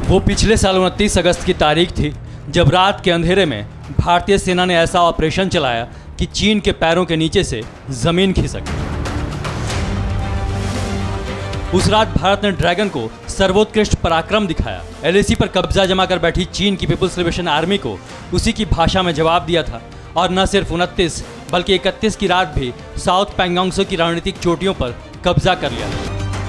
वो पिछले साल 29 अगस्त की तारीख थी जब रात के अंधेरे में भारतीय सेना ने ऐसा ऑपरेशन चलाया कि चीन के पैरों के नीचे से जमीन खिसक गई। उस रात भारत ने ड्रैगन को सर्वोत्कृष्ट पराक्रम दिखाया। एलएसी पर कब्जा जमा कर बैठी चीन की पीपुल्स लिबरेशन आर्मी को उसी की भाषा में जवाब दिया था और न सिर्फ 29 बल्कि 31 की रात भी साउथ पैंगोंग की रणनीतिक चोटियों पर कब्जा कर लिया।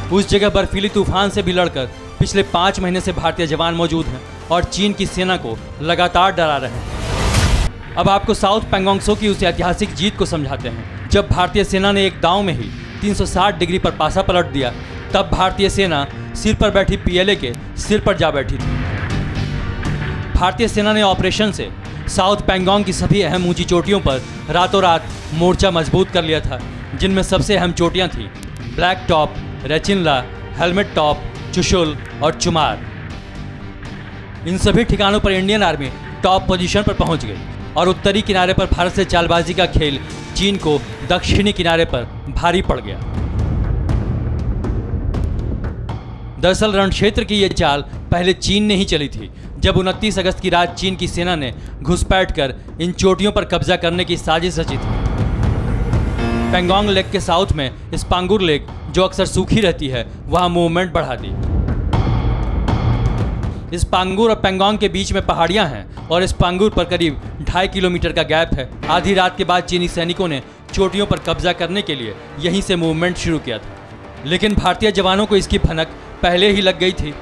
उस जगह बर्फीली तूफान से भी लड़कर पिछले 5 महीने से भारतीय जवान मौजूद हैं और चीन की सेना को लगातार डरा रहे हैं। अब आपको साउथ पैंगोंग की उस ऐतिहासिक जीत को समझाते हैं जब भारतीय सेना ने एक दांव में ही 360 डिग्री पर पासा पलट दिया। तब भारतीय सेना सिर पर बैठी पीएलए के सिर पर जा बैठी थी। भारतीय सेना ने ऑपरेशन से साउथ पैंगोंग की सभी अहम ऊंची चोटियों पर रातों रात मोर्चा मजबूत कर लिया था, जिनमें सबसे अहम चोटियां थी Black Top, Rechin La, Helmet Top, Chushul और चुमार। इन सभी ठिकानों पर इंडियन आर्मी टॉप पोजीशन पर पहुंच गई और उत्तरी किनारे पर भारत से चालबाजी का खेल चीन को दक्षिणी किनारे पर भारी पड़ गया। दरअसल रण क्षेत्र की यह चाल पहले चीन ने ही चली थी। जब 29 अगस्त की रात चीन की सेना ने घुसपैठ कर इन चोटियों पर कब्जा करने की साजिश रची थी। पैंगोंग लेक के साउथ में स्पांगुर लेक, जो अक्सर सूखी रहती है, वहां मूवमेंट बढ़ा दी। स्पांगुर और पैंगोंग के बीच में पहाड़ियां हैं और स्पांगुर पर करीब 2.5 किलोमीटर का गैप है। आधी रात के बाद चीनी सैनिकों ने चोटियों पर कब्जा करने के लिए यहीं से मूवमेंट शुरू किया था, लेकिन भारतीय जवानों को इसकी भनक पहले ही लग गई थी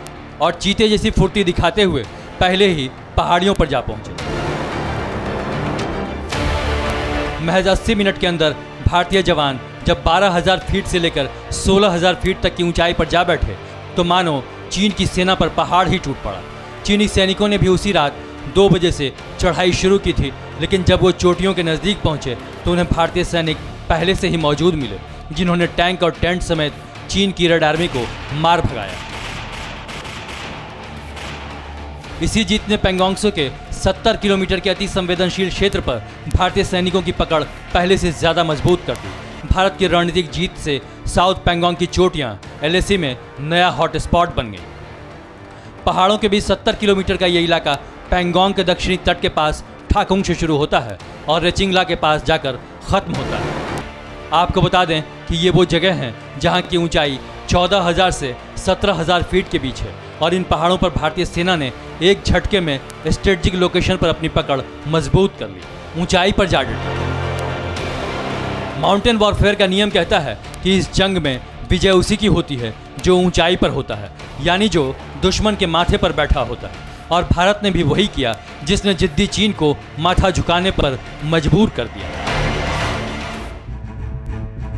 और चीते जैसी फुर्ती दिखाते हुए पहले ही पहाड़ियों पर जा पहुंचे। महज 80 मिनट के अंदर भारतीय जवान जब 12,000 फीट से लेकर 16,000 फीट तक की ऊंचाई पर जा बैठे तो मानो चीन की सेना पर पहाड़ ही टूट पड़ा। चीनी सैनिकों ने भी उसी रात 2 बजे से चढ़ाई शुरू की थी, लेकिन जब वो चोटियों के नज़दीक पहुंचे तो उन्हें भारतीय सैनिक पहले से ही मौजूद मिले, जिन्होंने टैंक और टेंट समेत चीन की रेड आर्मी को मार भगाया। इसी जीत ने पैंगोंग के 70 किलोमीटर के अति संवेदनशील क्षेत्र पर भारतीय सैनिकों की पकड़ पहले से ज्यादा मजबूत कर दी। भारत की रणनीतिक जीत से साउथ पैंगोंग की चोटियां एलएसी में नया हॉटस्पॉट बन गई। पहाड़ों के बीच 70 किलोमीटर का ये इलाका पैंगोंग के दक्षिणी तट के पास ठाकुंग से शुरू होता है और रेचिंगला के पास जाकर खत्म होता है। आपको बता दें कि ये वो जगह हैं जहां की ऊंचाई 14,000 से 17,000 फीट के बीच है और इन पहाड़ों पर भारतीय सेना ने एक झटके में स्ट्रेटेजिक लोकेशन पर अपनी पकड़ मजबूत कर ली, ऊंचाई पर जा डटी। माउंटेन वॉरफेयर का नियम कहता है कि इस जंग में विजय उसी की होती है जो ऊंचाई पर होता है, यानी जो दुश्मन के माथे पर बैठा होता है। और भारत ने भी वही किया, जिसने जिद्दी चीन को माथा झुकाने पर मजबूर कर दिया।